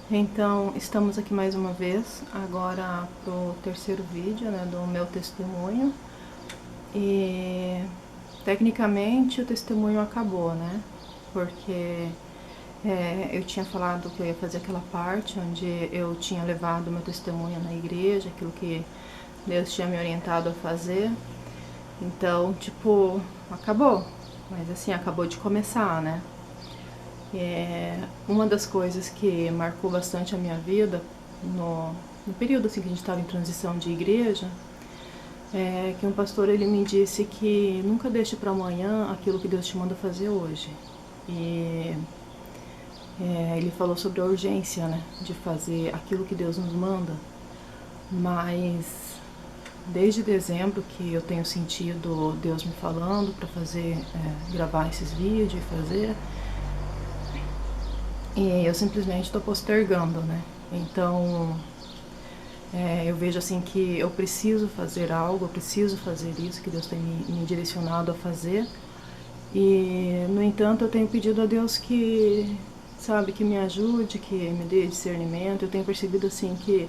Então, estamos aqui mais uma vez, agora pro terceiro vídeo, né, do meu testemunho. E tecnicamente o testemunho acabou, né? Porque eu tinha falado que eu ia fazer aquela parte onde eu tinha levado meu testemunho na igreja, aquilo que Deus tinha me orientado a fazer. Então, tipo, acabou. Mas assim, acabou de começar, né? Uma das coisas que marcou bastante a minha vida no período assim que a gente estava em transição de igreja, é que um pastor ele me disse que nunca deixe para amanhã aquilo que Deus te manda fazer hoje. E ele falou sobre a urgência, né, de fazer aquilo que Deus nos manda. Mas desde dezembro que eu tenho sentido Deus me falando para fazer, gravar esses vídeos e fazer. E eu simplesmente estou postergando, né? Então, eu vejo assim que eu preciso fazer algo, eu preciso fazer isso que Deus tem me direcionado a fazer. E, no entanto, eu tenho pedido a Deus que, sabe, que me ajude, que me dê discernimento. Eu tenho percebido assim que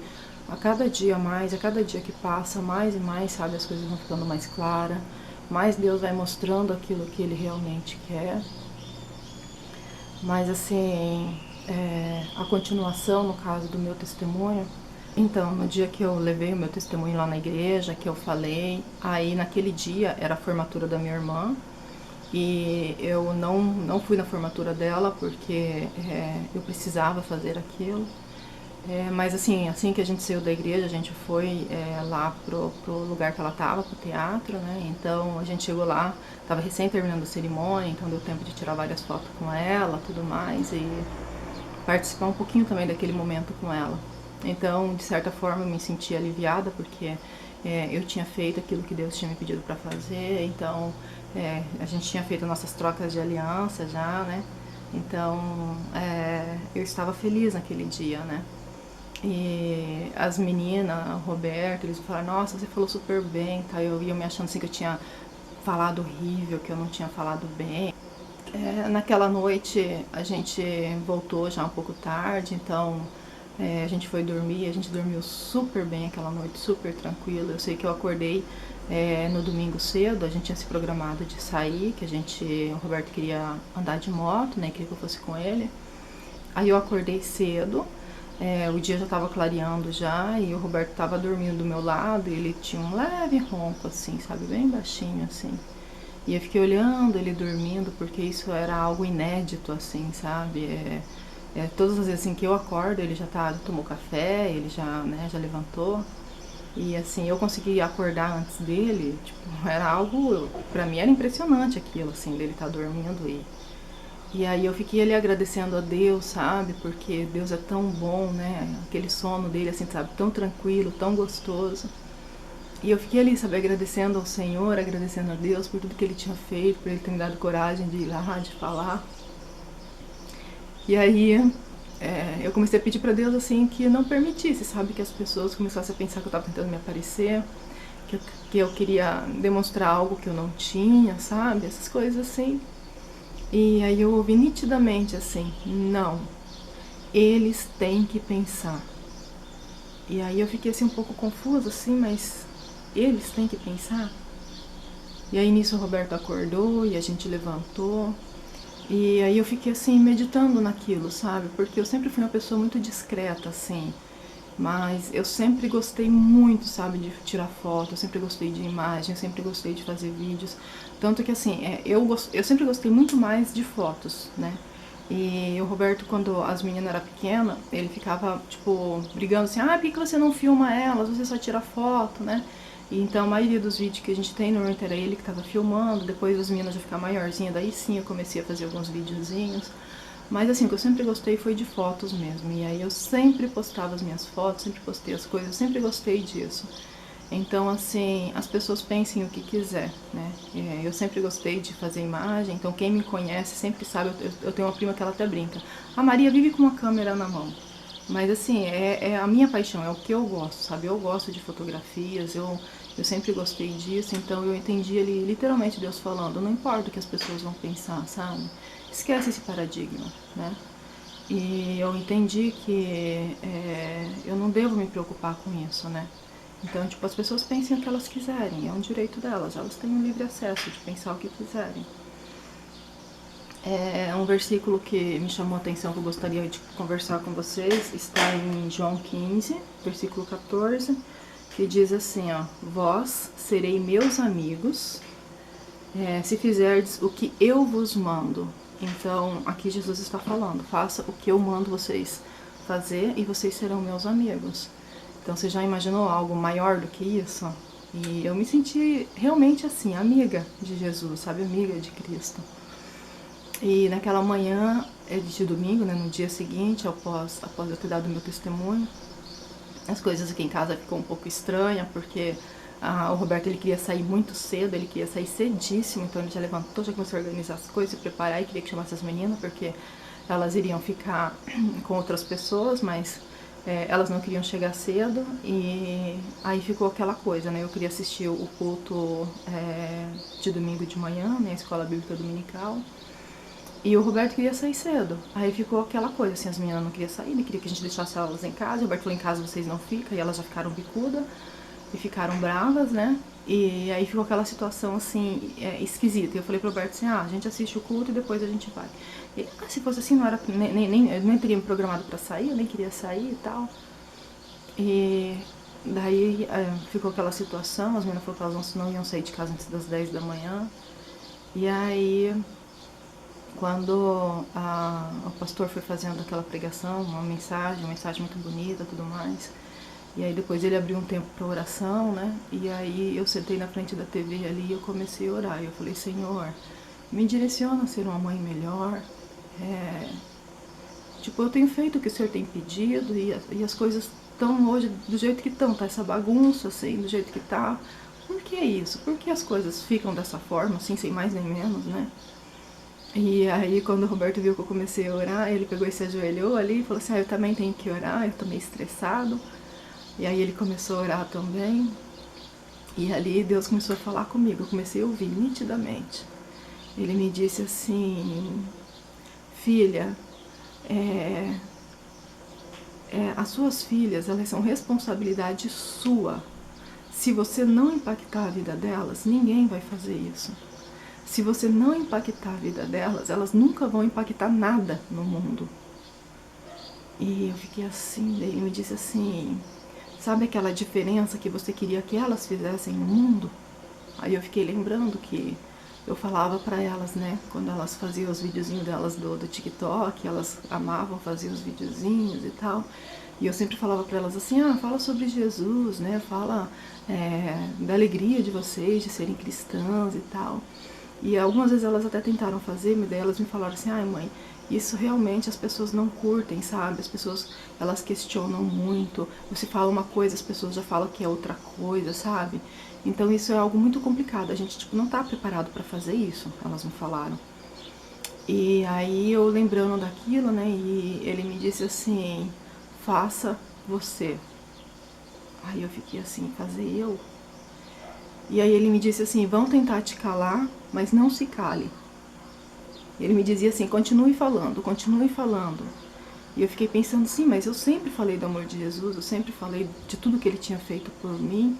a cada dia mais, a cada dia que passa, mais e mais, sabe, as coisas vão ficando mais claras, mais Deus vai mostrando aquilo que Ele realmente quer. Mas assim, a continuação, no caso do meu testemunho, então, no dia que eu levei o meu testemunho lá na igreja, que eu falei, aí naquele dia era a formatura da minha irmã, e eu não fui na formatura dela porque eu precisava fazer aquilo. Mas assim que a gente saiu da igreja, a gente foi lá pro lugar que ela tava, pro teatro, né? Então a gente chegou lá, tava recém terminando a cerimônia, então deu tempo de tirar várias fotos com ela, tudo mais, e participar um pouquinho também daquele momento com ela. Então, de certa forma, eu me senti aliviada porque eu tinha feito aquilo que Deus tinha me pedido para fazer. Então, a gente tinha feito nossas trocas de aliança já, né? Então, eu estava feliz naquele dia, né? E as meninas, o Roberto, eles falaram, nossa, você falou super bem, tá? Eu ia me achando assim que eu tinha falado horrível, que eu não tinha falado bem. Naquela noite a gente voltou já um pouco tarde, então a gente foi dormir, a gente dormiu super bem aquela noite, super tranquilo. Eu sei que eu acordei no domingo cedo, a gente tinha se programado de sair, que o Roberto queria andar de moto, né, queria que eu fosse com ele. Aí eu acordei cedo, o dia já estava clareando já, e o Roberto estava dormindo do meu lado, e ele tinha um leve ronco assim, sabe, bem baixinho assim. E eu fiquei olhando ele dormindo, porque isso era algo inédito, assim, sabe? Todas as vezes assim, que eu acordo, ele já tomou café, ele já, né, já levantou. E assim, eu consegui acordar antes dele, tipo, era algo, pra mim era impressionante aquilo, assim, dele estar dormindo e aí eu fiquei ali agradecendo a Deus, sabe? Porque Deus é tão bom, né? Aquele sono dele, assim, sabe? Tão tranquilo, tão gostoso. E eu fiquei ali, sabe, agradecendo ao Senhor, agradecendo a Deus por tudo que Ele tinha feito, por Ele ter me dado coragem de ir lá, de falar. E aí eu comecei a pedir pra Deus, assim, que não permitisse, sabe, que as pessoas começassem a pensar que eu tava tentando me aparecer, que eu queria demonstrar algo que eu não tinha, sabe, essas coisas assim. E aí eu ouvi nitidamente assim, não, eles têm que pensar. E aí eu fiquei assim um pouco confusa, assim, mas eles têm que pensar? E aí nisso o Roberto acordou e a gente levantou. E aí eu fiquei assim, meditando naquilo, sabe? Porque eu sempre fui uma pessoa muito discreta, assim. Mas eu sempre gostei muito, sabe, de tirar foto, eu sempre gostei de imagem, eu sempre gostei de fazer vídeos. Tanto que assim, eu sempre gostei muito mais de fotos, né? E o Roberto, quando as meninas eram pequenas, ele ficava, tipo, brigando assim, por que você não filma elas, você só tira foto, né? E então a maioria dos vídeos que a gente tem normalmente era ele que tava filmando, depois as meninas já ficaram maiorzinhas, daí sim eu comecei a fazer alguns videozinhos. Mas assim, o que eu sempre gostei foi de fotos mesmo. E aí eu sempre postava as minhas fotos, sempre postei as coisas, eu sempre gostei disso. Então, assim, as pessoas pensem o que quiser, né? Eu sempre gostei de fazer imagem, então quem me conhece sempre sabe, eu tenho uma prima que ela até brinca. A Maria vive com uma câmera na mão. Mas assim, é a minha paixão, é o que eu gosto, sabe? Eu gosto de fotografias, eu sempre gostei disso, então eu entendi ali literalmente Deus falando, não importa o que as pessoas vão pensar, sabe? Esquece esse paradigma, né? E eu entendi que eu não devo me preocupar com isso, né? Então, tipo, as pessoas pensem o que elas quiserem, é um direito delas, elas têm um livre acesso de pensar o que quiserem. É um versículo que me chamou a atenção, que eu gostaria de conversar com vocês, está em João 15, versículo 14, que diz assim, ó: vós serei meus amigos, se fizerdes o que eu vos mando. Então, aqui Jesus está falando, faça o que eu mando vocês fazer e vocês serão meus amigos. Então, você já imaginou algo maior do que isso? E eu me senti realmente assim, amiga de Jesus, sabe? Amiga de Cristo. E naquela manhã de domingo, né, no dia seguinte, após eu ter dado meu testemunho, as coisas aqui em casa ficou um pouco estranha, porque o Roberto, ele queria sair muito cedo, ele queria sair cedíssimo, então ele já levantou, já começou a organizar as coisas, se preparar, e queria que chamasse as meninas, porque elas iriam ficar com outras pessoas, mas elas não queriam chegar cedo, e aí ficou aquela coisa, né? Eu queria assistir o culto de domingo de manhã, né, a escola bíblica dominical, e o Roberto queria sair cedo. Aí ficou aquela coisa, assim, as meninas não queriam sair, ele queria que a gente deixasse elas em casa. O Roberto falou, em casa vocês não ficam, e elas já ficaram bicuda e ficaram bravas, né? E aí ficou aquela situação, assim, esquisita. E eu falei pro Roberto assim, a gente assiste o culto e depois a gente vai. E se fosse assim, não era, eu nem teria me programado pra sair, eu nem queria sair e tal. E daí ficou aquela situação, as meninas falaram que elas não iam sair de casa antes das 10 da manhã. E aí, quando o pastor foi fazendo aquela pregação, uma mensagem muito bonita, tudo mais, e aí depois ele abriu um tempo para oração, né? E aí eu sentei na frente da TV ali e eu comecei a orar. E eu falei, Senhor, me direciona a ser uma mãe melhor. Tipo, eu tenho feito o que o Senhor tem pedido e as coisas estão hoje do jeito que estão, tá essa bagunça, assim, do jeito que tá. Por que isso? Por que as coisas ficam dessa forma, assim, sem mais nem menos, né? E aí, quando o Roberto viu que eu comecei a orar, ele pegou e se ajoelhou ali e falou assim, eu também tenho que orar, eu tô meio estressado. E aí ele começou a orar também. E ali Deus começou a falar comigo, eu comecei a ouvir nitidamente. Ele me disse assim, filha, as suas filhas, elas são responsabilidade sua. Se você não impactar a vida delas, ninguém vai fazer isso. Se você não impactar a vida delas, elas nunca vão impactar nada no mundo. E eu fiquei assim, daí ele me disse assim, sabe aquela diferença que você queria que elas fizessem no mundo? Aí eu fiquei lembrando que eu falava pra elas, né, quando elas faziam os videozinhos delas do TikTok, elas amavam fazer os videozinhos e tal. E eu sempre falava pra elas assim, fala sobre Jesus, né, fala da alegria de vocês, de serem cristãs e tal. E algumas vezes elas até tentaram fazer, mas daí elas me falaram assim, mãe, isso realmente as pessoas não curtem, sabe? As pessoas, elas questionam muito. Você fala uma coisa, as pessoas já falam que é outra coisa, sabe? Então isso é algo muito complicado. A gente, tipo, não tá preparado pra fazer isso, elas me falaram. E aí eu lembrando daquilo, né, e ele me disse assim, faça você. Aí eu fiquei assim, fazer eu? E aí ele me disse assim, vão tentar te calar, mas não se cale. Ele me dizia assim, continue falando, continue falando. E eu fiquei pensando, sim, mas eu sempre falei do amor de Jesus, eu sempre falei de tudo que ele tinha feito por mim.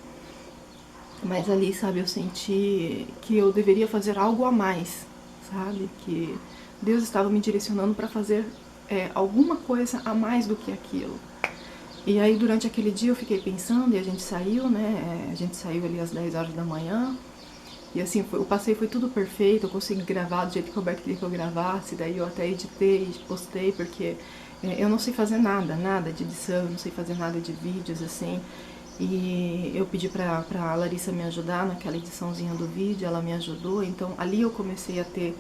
Mas ali, sabe, eu senti que eu deveria fazer algo a mais, sabe? Que Deus estava me direcionando para fazer alguma coisa a mais do que aquilo. E aí, durante aquele dia, eu fiquei pensando e a gente saiu, né? A gente saiu ali às 10 horas da manhã. E assim, o passeio foi tudo perfeito, eu consegui gravar do jeito que o Roberto queria que eu gravasse, daí eu até editei e postei, porque eu não sei fazer nada de edição, eu não sei fazer nada de vídeos, assim. E eu pedi pra Larissa me ajudar naquela ediçãozinha do vídeo, ela me ajudou, então ali eu comecei a ter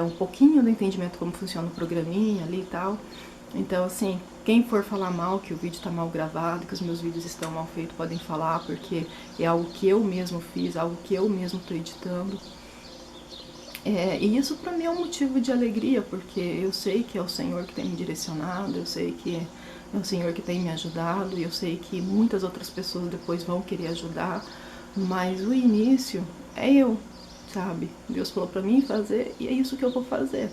um pouquinho do entendimento como funciona o programinha ali e tal. Então, assim, quem for falar mal, que o vídeo tá mal gravado, que os meus vídeos estão mal feitos, podem falar, porque é algo que eu mesmo fiz, algo que eu mesmo tô editando. E isso pra mim é um motivo de alegria, porque eu sei que é o Senhor que tem me direcionado, eu sei que é o Senhor que tem me ajudado, e eu sei que muitas outras pessoas depois vão querer ajudar, mas o início é eu, sabe? Deus falou pra mim fazer, e é isso que eu vou fazer.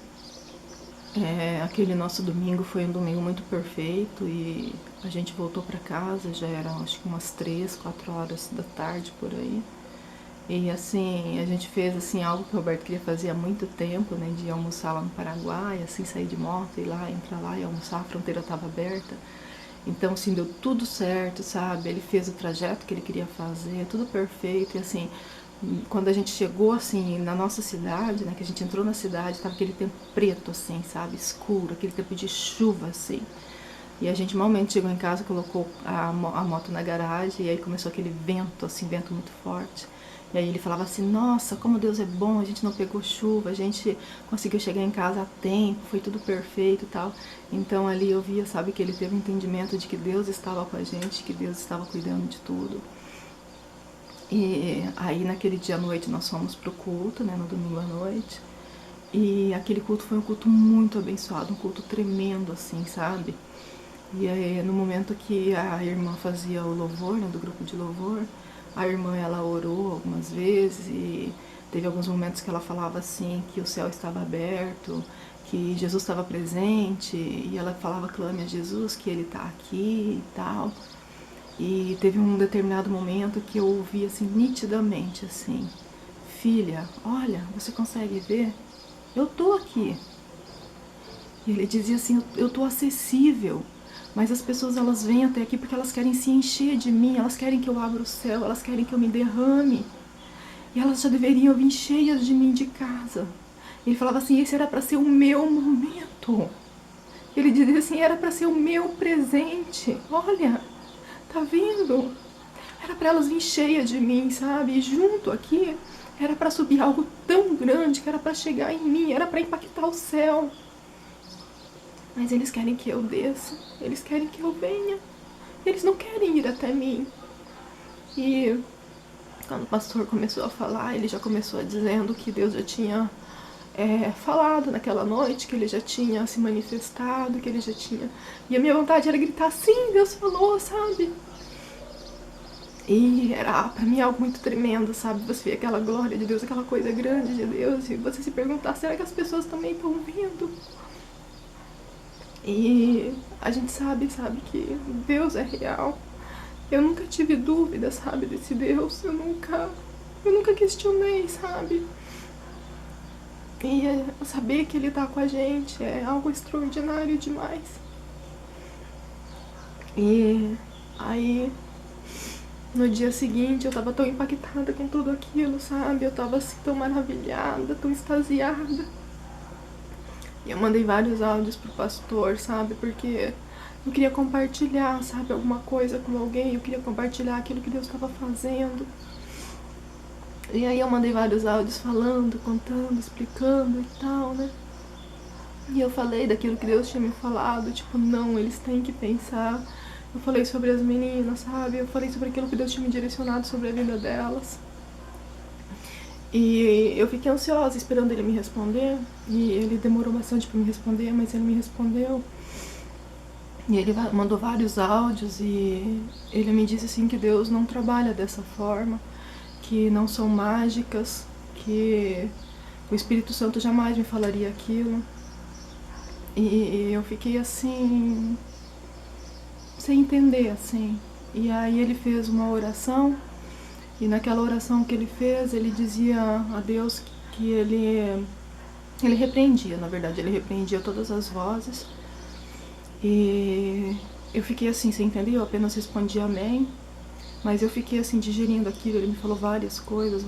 Aquele nosso domingo foi um domingo muito perfeito e a gente voltou para casa, já eram acho que umas 3, 4 horas da tarde por aí. E assim, a gente fez assim algo que o Roberto queria fazer há muito tempo, né, de almoçar lá no Paraguai, assim, sair de moto, ir lá, entrar lá e almoçar, a fronteira estava aberta. Então, assim, deu tudo certo, sabe? Ele fez o trajeto que ele queria fazer, tudo perfeito. E assim, quando a gente chegou, assim, na nossa cidade, né, que a gente entrou na cidade, tava aquele tempo preto, assim, sabe? Escuro, aquele tempo de chuva, assim. E a gente malmente chegou em casa, colocou a moto na garagem e aí começou aquele vento, assim, vento muito forte. E aí ele falava assim, nossa, como Deus é bom, a gente não pegou chuva, a gente conseguiu chegar em casa a tempo, foi tudo perfeito e tal. Então ali eu via, sabe, que ele teve um entendimento de que Deus estava com a gente, que Deus estava cuidando de tudo. E aí naquele dia à noite nós fomos pro culto, né, no domingo à noite. E aquele culto foi um culto muito abençoado, um culto tremendo, assim, sabe? E aí, no momento que a irmã fazia o louvor, né, do grupo de louvor, a irmã, ela orou algumas vezes e teve alguns momentos que ela falava assim, que o céu estava aberto, que Jesus estava presente, e ela falava, clame a Jesus, que ele está aqui e tal. E teve um determinado momento que eu ouvi assim, nitidamente, assim, filha, olha, você consegue ver? Eu tô aqui. E ele dizia assim, eu tô acessível. Mas as pessoas, elas vêm até aqui porque elas querem se encher de mim, elas querem que eu abra o céu, elas querem que eu me derrame. E elas já deveriam vir cheias de mim de casa. Ele falava assim, esse era para ser o meu momento. Ele dizia assim, era para ser o meu presente. Olha, tá vendo? Era para elas vir cheias de mim, sabe? E junto aqui era para subir algo tão grande que era para chegar em mim, era para impactar o céu. Mas eles querem que eu desça, eles querem que eu venha, eles não querem ir até mim. E quando o pastor começou a falar, ele já começou dizendo que Deus já tinha falado naquela noite, que ele já tinha se manifestado, que ele já tinha... E a minha vontade era gritar, sim, Deus falou, sabe? E era pra mim algo muito tremendo, sabe? Você vê aquela glória de Deus, aquela coisa grande de Deus, e você se perguntar, será que as pessoas também estão vendo? E a gente sabe que Deus é real. Eu nunca tive dúvida, sabe, desse Deus. Eu nunca questionei, sabe? E saber que Ele tá com a gente é algo extraordinário demais. E aí, no dia seguinte, eu tava tão impactada com tudo aquilo, sabe? Eu tava assim, tão maravilhada, tão extasiada. E eu mandei vários áudios pro pastor, sabe? Porque eu queria compartilhar, sabe, alguma coisa com alguém. Eu queria compartilhar aquilo que Deus estava fazendo. E aí eu mandei vários áudios falando, contando, explicando e tal, né? E eu falei daquilo que Deus tinha me falado, tipo, não, eles têm que pensar. Eu falei sobre as meninas, sabe? Eu falei sobre aquilo que Deus tinha me direcionado sobre a vida delas. E eu fiquei ansiosa esperando ele me responder. E ele demorou bastante pra me responder, mas ele me respondeu. E ele mandou vários áudios e ele me disse assim que Deus não trabalha dessa forma, que não são mágicas, que o Espírito Santo jamais me falaria aquilo. E eu fiquei assim, sem entender, assim. E aí ele fez uma oração, e naquela oração que ele fez, ele dizia a Deus que ele repreendia, na verdade, ele repreendia todas as vozes. E eu fiquei assim, sem entender, eu apenas respondi amém. Mas eu fiquei assim, digerindo aquilo, ele me falou várias coisas.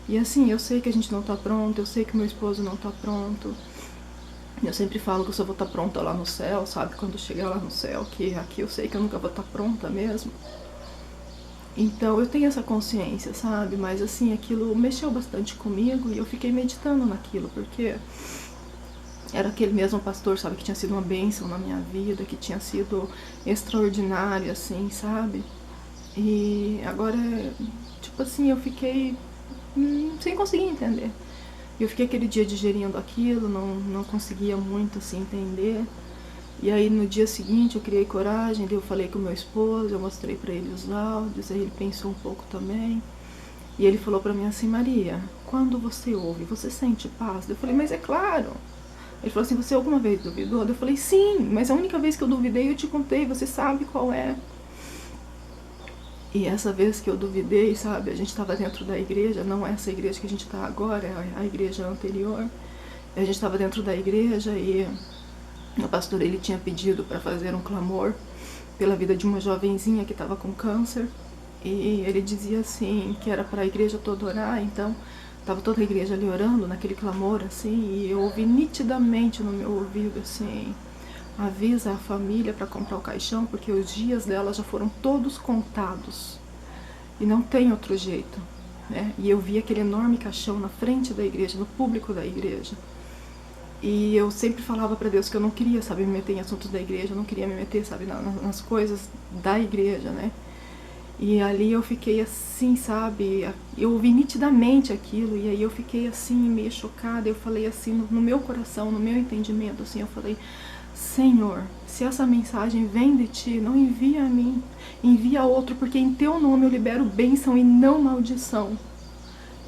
E assim, eu sei que a gente não tá pronto, eu sei que meu esposo não tá pronto. Eu sempre falo que eu só vou estar pronta lá no céu, sabe? Quando chegar lá no céu, que aqui eu sei que eu nunca vou estar pronta mesmo. Então eu tenho essa consciência, sabe? Mas assim, aquilo mexeu bastante comigo e eu fiquei meditando naquilo, porque era aquele mesmo pastor, sabe, que tinha sido uma bênção na minha vida, que tinha sido extraordinário, assim, sabe? E agora, tipo assim, eu fiquei sem conseguir entender. Eu fiquei aquele dia digerindo aquilo, não conseguia muito, assim, entender. E aí no dia seguinte eu criei coragem, daí eu falei com o meu esposo, eu mostrei pra ele os áudios, aí ele pensou um pouco também. E ele falou pra mim assim, Maria, quando você ouve, você sente paz? Eu falei, mas é claro, Ele falou assim, você alguma vez duvidou? Eu falei, sim, mas a única vez que eu duvidei eu te contei, você sabe qual é. E essa vez que eu duvidei, sabe, a gente estava dentro da igreja, não essa igreja que a gente está agora, é a igreja anterior. A gente estava dentro da igreja e o pastor, ele tinha pedido para fazer um clamor pela vida de uma jovenzinha que estava com câncer. E ele dizia assim, que era para a igreja toda orar, então estava toda a igreja ali orando naquele clamor, assim, e eu ouvi nitidamente no meu ouvido, assim, avisa a família para comprar o caixão, porque os dias dela já foram todos contados. E não tem outro jeito, né? E eu vi aquele enorme caixão na frente da igreja, no público da igreja. E eu sempre falava para Deus que eu não queria, sabe, me meter em assuntos da igreja, eu não queria me meter, sabe, nas coisas da igreja, né? E ali eu fiquei assim, sabe, eu ouvi nitidamente aquilo, e aí eu fiquei assim, meio chocada, eu falei assim, no meu coração, no meu entendimento, assim, eu falei, Senhor, se essa mensagem vem de Ti, não envia a mim, envia a outro, porque em Teu nome eu libero bênção e não maldição.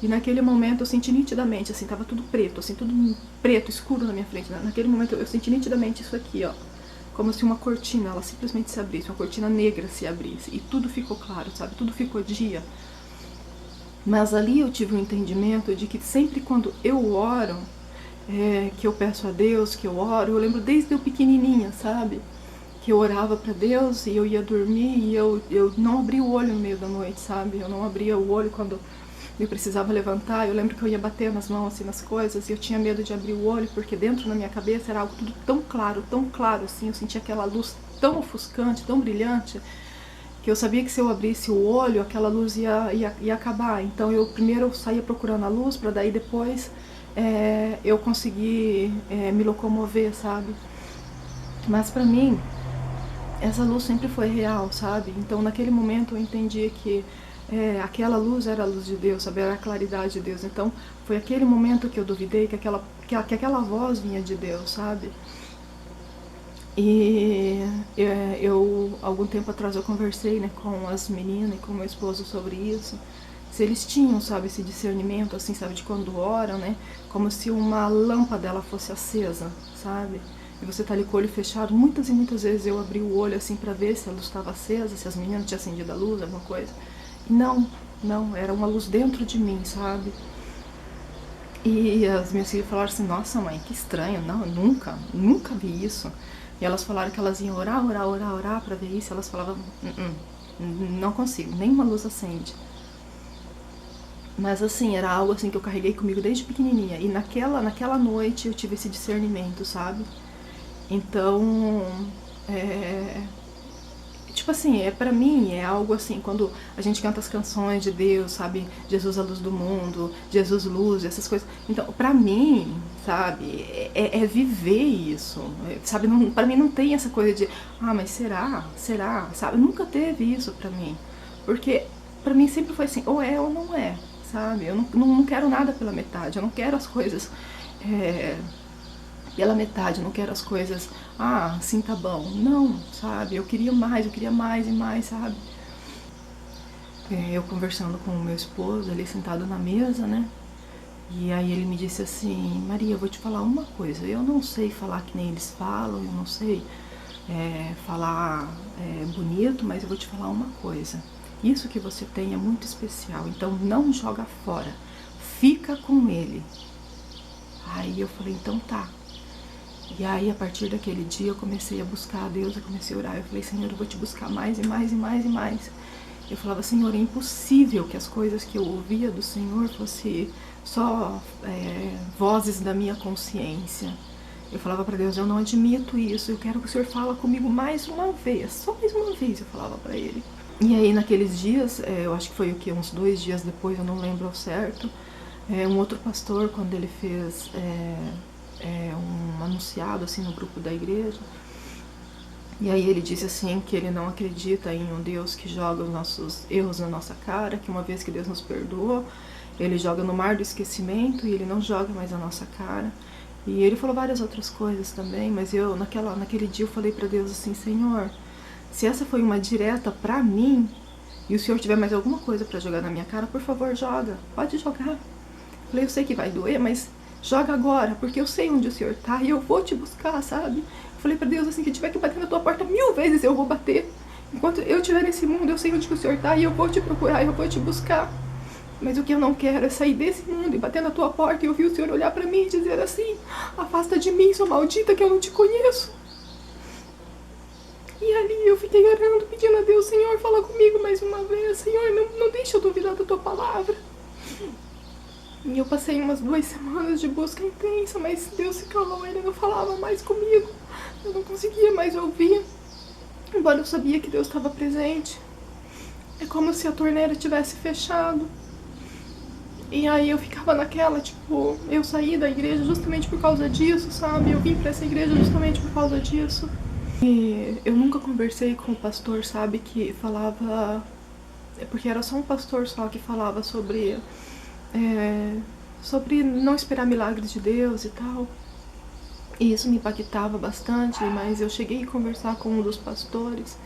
E naquele momento eu senti nitidamente, assim, tava tudo preto, assim, tudo preto, escuro na minha frente. Naquele momento eu senti nitidamente isso aqui, ó. Como se uma cortina, ela simplesmente se abrisse, uma cortina negra se abrisse. E tudo ficou claro, sabe? Tudo ficou dia. Mas ali eu tive um entendimento de que sempre quando eu oro, que eu peço a Deus, que eu oro, eu lembro desde eu pequenininha, sabe? Que eu orava para Deus e eu ia dormir e eu não abria o olho no meio da noite, sabe? Eu não abria o olho quando eu precisava levantar. Eu lembro que eu ia bater nas mãos assim nas coisas e eu tinha medo de abrir o olho, porque dentro na minha cabeça era algo tudo tão claro assim, eu sentia aquela luz tão ofuscante, tão brilhante, que eu sabia que se eu abrisse o olho, aquela luz ia acabar. Então eu primeiro saía procurando a luz, para daí depois eu conseguir me locomover, sabe? Mas para mim, essa luz sempre foi real, sabe? Então naquele momento eu entendi que aquela luz era a luz de Deus, sabe? Era a claridade de Deus. Então foi aquele momento que eu duvidei que aquela voz vinha de Deus, sabe? E eu, algum tempo atrás, eu conversei, né, com as meninas e com meu esposo sobre isso. Se eles tinham, sabe, esse discernimento, assim, sabe, de quando oram, né? Como se uma lâmpada ela fosse acesa, sabe? E você tá ali com o olho fechado. Muitas e muitas vezes eu abri o olho, assim, pra ver se a luz estava acesa, se as meninas tinham acendido a luz, alguma coisa. E não, era uma luz dentro de mim, sabe? E as minhas filhas falaram assim, nossa mãe, que estranho, não, eu nunca vi isso. E elas falaram que elas iam orar pra ver isso, elas falavam, não consigo, nenhuma luz acende. Mas assim, era algo assim que eu carreguei comigo desde pequenininha. E naquela noite eu tive esse discernimento, sabe? Então, tipo assim, pra mim é algo assim, quando a gente canta as canções de Deus, sabe? Jesus a luz do mundo, Jesus luz, essas coisas. Então, pra mim, sabe, é viver isso, sabe? Não, pra mim não tem essa coisa de, mas será, sabe? Nunca teve isso pra mim. Porque pra mim sempre foi assim, ou é ou não é, sabe? Eu não quero nada pela metade, eu não quero as coisas pela metade, eu não quero as coisas, assim tá bom. Não, sabe? Eu queria mais e mais, sabe? Eu conversando com o meu esposo, ali sentado na mesa, né? E aí ele me disse assim, Maria, eu vou te falar uma coisa, eu não sei falar que nem eles falam, eu não sei falar bonito, mas eu vou te falar uma coisa. Isso que você tem é muito especial, então não joga fora, fica com ele. Aí eu falei, então tá. E aí, a partir daquele dia, eu comecei a buscar a Deus, eu comecei a orar. Eu falei, Senhor, eu vou te buscar mais e mais e mais e mais. Eu falava, Senhor, é impossível que as coisas que eu ouvia do Senhor fossem só vozes da minha consciência. Eu falava para Deus, eu não admito isso, eu quero que o Senhor fale comigo mais uma vez, só mais uma vez, eu falava para Ele. E aí, naqueles dias, eu acho que foi o quê? Uns 2 dias depois, eu não lembro ao certo, um outro pastor, quando ele fez um anunciado assim no grupo da igreja, e aí ele disse assim que ele não acredita em um Deus que joga os nossos erros na nossa cara, que uma vez que Deus nos perdoou, ele joga no mar do esquecimento e ele não joga mais na nossa cara. E ele falou várias outras coisas também, mas eu naquele dia eu falei para Deus assim, Senhor, se essa foi uma direta para mim e o Senhor tiver mais alguma coisa para jogar na minha cara, por favor, joga, pode jogar. Eu falei, eu sei que vai doer, mas joga agora, porque eu sei onde o Senhor tá e eu vou te buscar, sabe? Eu falei pra Deus assim, que tiver que bater na tua porta 1000 vezes eu vou bater. Enquanto eu estiver nesse mundo, eu sei onde que o Senhor tá e eu vou te procurar, eu vou te buscar. Mas o que eu não quero é sair desse mundo e bater na tua porta e ouvir o Senhor olhar pra mim e dizer assim: afasta de mim, sua maldita, que eu não te conheço. E ali eu fiquei orando, pedindo a Deus: Senhor, fala comigo mais uma vez. Senhor, não deixa eu duvidar da tua palavra. E eu passei umas 2 semanas de busca intensa, mas Deus se calou, Ele não falava mais comigo. Eu não conseguia mais ouvir, embora eu sabia que Deus estava presente. É como se a torneira tivesse fechado. E aí eu ficava naquela, tipo, eu saí da igreja justamente por causa disso, sabe? Eu vim pra essa igreja justamente por causa disso. E eu nunca conversei com o pastor, sabe, que falava... Porque era só um pastor só que falava sobre não esperar milagres de Deus e tal. E isso me impactava bastante, mas eu cheguei a conversar com um dos pastores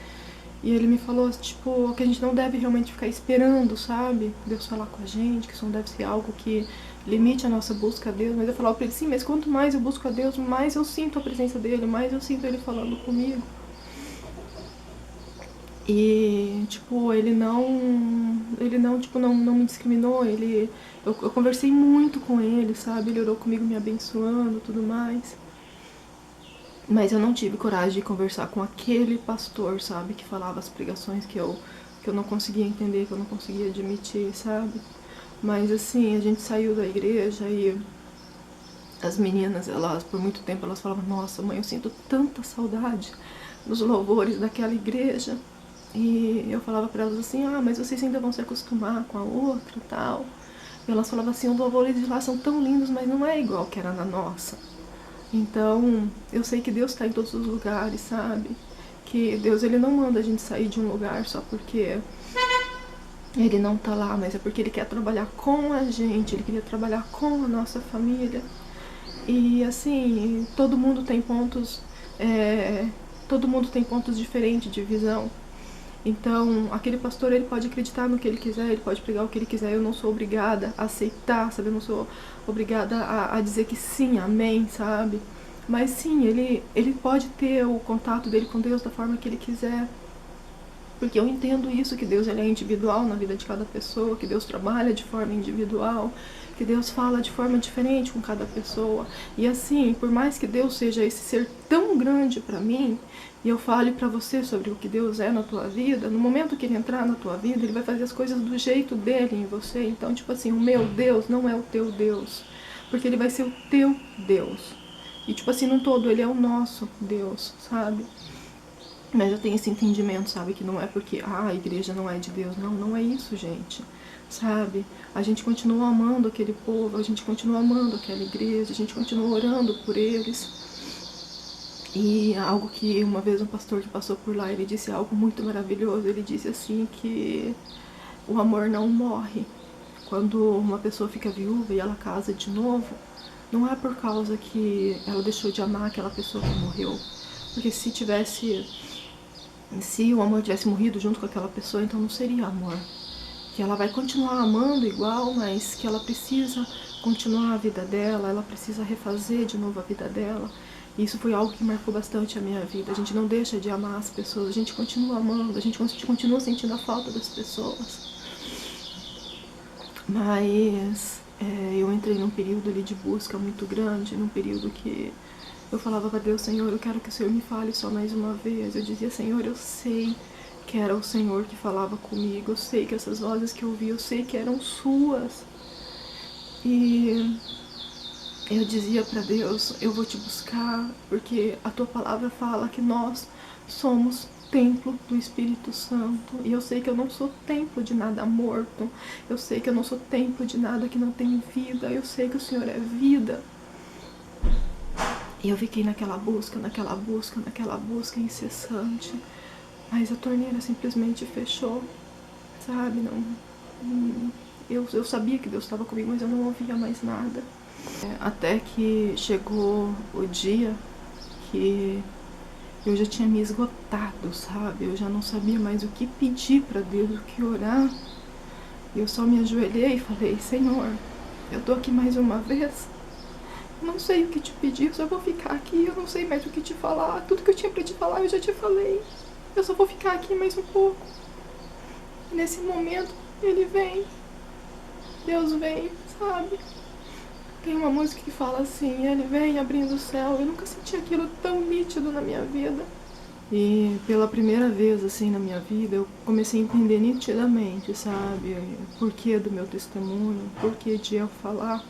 e ele me falou, tipo, que a gente não deve realmente ficar esperando, sabe? Deus falar com a gente, que isso não deve ser algo que limite a nossa busca a Deus. Mas eu falava pra ele, sim, mas quanto mais eu busco a Deus, mais eu sinto a presença dele, mais eu sinto ele falando comigo. E, tipo, ele não, tipo, não me discriminou, eu conversei muito com ele, sabe? Ele orou comigo me abençoando e tudo mais. Mas eu não tive coragem de conversar com aquele pastor, sabe? Que falava as pregações que eu não conseguia entender, que eu não conseguia admitir, sabe? Mas assim, a gente saiu da igreja e as meninas, elas, por muito tempo, elas falavam: nossa, mãe, eu sinto tanta saudade dos louvores daquela igreja. E eu falava pra elas assim: ah, mas vocês ainda vão se acostumar com a outra e tal. E elas falavam assim: os louvores de lá são tão lindos, mas não é igual que era na nossa. Então, eu sei que Deus está em todos os lugares, sabe? Que Deus, Ele não manda a gente sair de um lugar só porque Ele não tá lá, mas é porque Ele quer trabalhar com a gente, Ele queria trabalhar com a nossa família. E assim, todo mundo tem pontos diferentes de visão. Então, aquele pastor, ele pode acreditar no que ele quiser, ele pode pregar o que ele quiser, eu não sou obrigada a aceitar, sabe? Eu não sou obrigada a dizer que sim, amém, sabe? Mas sim, ele pode ter o contato dele com Deus da forma que ele quiser. Porque eu entendo isso, que Deus, ele é individual na vida de cada pessoa, que Deus trabalha de forma individual, que Deus fala de forma diferente com cada pessoa. E assim, por mais que Deus seja esse ser tão grande pra mim, e eu fale pra você sobre o que Deus é na tua vida, no momento que Ele entrar na tua vida, Ele vai fazer as coisas do jeito dele em você. Então, tipo assim, o meu Deus não é o teu Deus, porque Ele vai ser o teu Deus. E tipo assim, num todo, Ele é o nosso Deus, sabe? Mas eu tenho esse entendimento, sabe? Que não é porque a igreja não é de Deus. Não, não é isso, gente. Sabe? A gente continua amando aquele povo, a gente continua amando aquela igreja, a gente continua orando por eles. E algo que uma vez um pastor que passou por lá, ele disse algo muito maravilhoso. Ele disse assim que o amor não morre. Quando uma pessoa fica viúva e ela casa de novo, não é por causa que ela deixou de amar aquela pessoa que morreu. Porque se o amor tivesse morrido junto com aquela pessoa, então não seria amor. Que ela vai continuar amando igual, mas que ela precisa continuar a vida dela, ela precisa refazer de novo a vida dela. E isso foi algo que marcou bastante a minha vida. A gente não deixa de amar as pessoas, a gente continua amando, a gente continua sentindo a falta das pessoas. Mas eu entrei num período ali de busca muito grande, num período que eu falava para Deus: Senhor, eu quero que o Senhor me fale só mais uma vez. Eu dizia: Senhor, eu sei que era o Senhor que falava comigo, eu sei que essas vozes que eu ouvi, eu sei que eram suas. E eu dizia para Deus: eu vou te buscar, porque a tua palavra fala que nós somos templo do Espírito Santo. E eu sei que eu não sou templo de nada morto, eu sei que eu não sou templo de nada que não tem vida, eu sei que o Senhor é vida. E eu fiquei naquela busca incessante. Mas a torneira simplesmente fechou, sabe? Eu sabia que Deus estava comigo, mas eu não ouvia mais nada. Até que chegou o dia que eu já tinha me esgotado, sabe? Eu já não sabia mais o que pedir para Deus, o que orar. E eu só me ajoelhei e falei: Senhor, eu tô aqui mais uma vez. não sei o que te pedir, eu só vou ficar aqui, eu não sei mais o que te falar. Tudo que eu tinha pra te falar eu já te falei. Eu só vou ficar aqui mais um pouco. E nesse momento, ele vem. Deus vem, sabe? Tem uma música que fala assim, ele vem abrindo o céu. Eu nunca senti aquilo tão nítido na minha vida. E pela primeira vez, assim, na minha vida, eu comecei a entender nitidamente, sabe? O porquê do meu testemunho, o porquê de eu falar.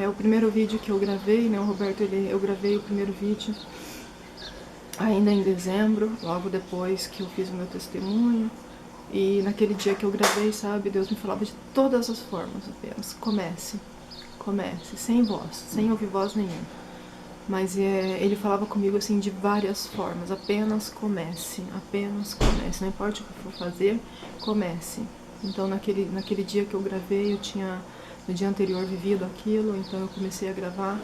O primeiro vídeo que eu gravei, né, o Roberto, eu gravei o primeiro vídeo ainda em dezembro, logo depois que eu fiz o meu testemunho. E naquele dia que eu gravei, sabe, Deus me falava de todas as formas apenas. Comece, sem voz, sem ouvir voz nenhuma. Mas ele falava comigo assim de várias formas, apenas comece, não importa o que for fazer, comece. Então naquele dia que eu gravei, eu tinha no dia anterior vivido aquilo, então eu comecei a gravar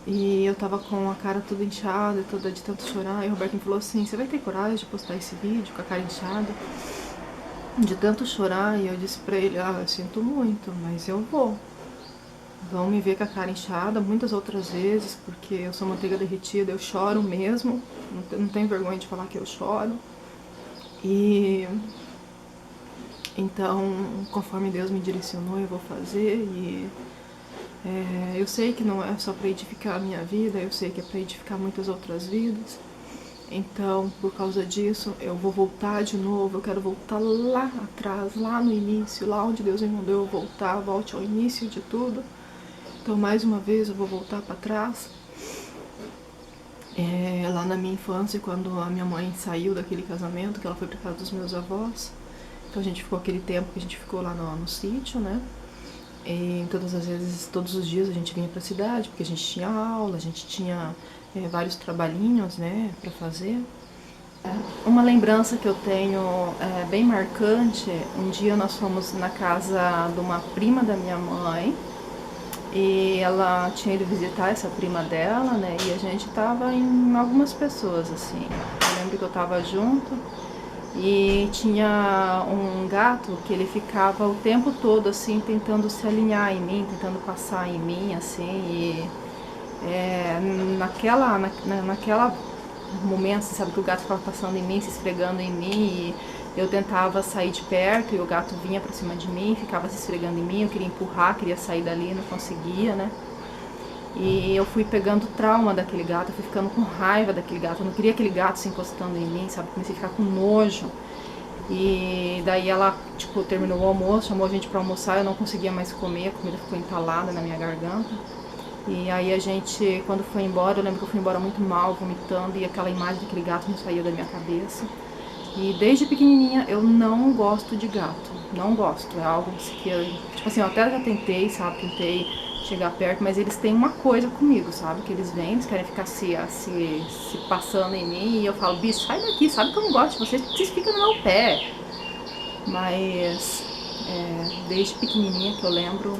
e eu tava com a cara toda inchada, toda de tanto chorar, e o Roberto me falou assim, você vai ter coragem de postar esse vídeo com a cara inchada? De tanto chorar, e eu disse pra ele, eu sinto muito, mas eu vou. Vão me ver com a cara inchada muitas outras vezes, porque eu sou manteiga derretida, eu choro mesmo, não tenho vergonha de falar que eu choro. E então, conforme Deus me direcionou, eu vou fazer. E eu sei que não é só para edificar a minha vida, eu sei que é para edificar muitas outras vidas. Então, por causa disso, eu vou voltar de novo, eu quero voltar lá atrás, lá no início, lá onde Deus me mandou eu voltar, volte ao início de tudo. Então, mais uma vez, eu vou voltar para trás. Lá na minha infância, quando a minha mãe saiu daquele casamento, que ela foi para casa dos meus avós. Então, a gente ficou aquele tempo que a gente ficou lá no sítio, né? E todas as vezes, todos os dias a gente vinha para a cidade, porque a gente tinha aula, a gente tinha vários trabalhinhos, né, para fazer. Uma lembrança que eu tenho bem marcante, um dia nós fomos na casa de uma prima da minha mãe, e ela tinha ido visitar essa prima dela, né, e a gente tava em algumas pessoas, assim. Eu lembro que eu tava junto, e tinha um gato que ele ficava o tempo todo, assim, tentando se alinhar em mim, tentando passar em mim, assim, e naquela momento, sabe, que o gato ficava passando em mim, se esfregando em mim, e eu tentava sair de perto, e o gato vinha pra cima de mim, ficava se esfregando em mim, eu queria empurrar, queria sair dali, não conseguia, né? E eu fui pegando trauma daquele gato, eu fui ficando com raiva daquele gato, eu não queria aquele gato se encostando em mim, sabe? Comecei a ficar com nojo. E daí ela, tipo, terminou o almoço, chamou a gente pra almoçar, eu não conseguia mais comer, a comida ficou entalada na minha garganta. E aí a gente, quando foi embora, eu lembro que eu fui embora muito mal, vomitando, e aquela imagem daquele gato não saía da minha cabeça. E desde pequenininha eu não gosto de gato, não gosto, é algo que eu, tipo assim, eu até já tentei, sabe, tentei chegar perto, mas eles têm uma coisa comigo, sabe, que eles vêm, eles querem ficar se passando em mim, e eu falo, bicho, sai daqui, sabe que eu não gosto de vocês ficam no meu pé. Mas desde pequenininha que eu lembro,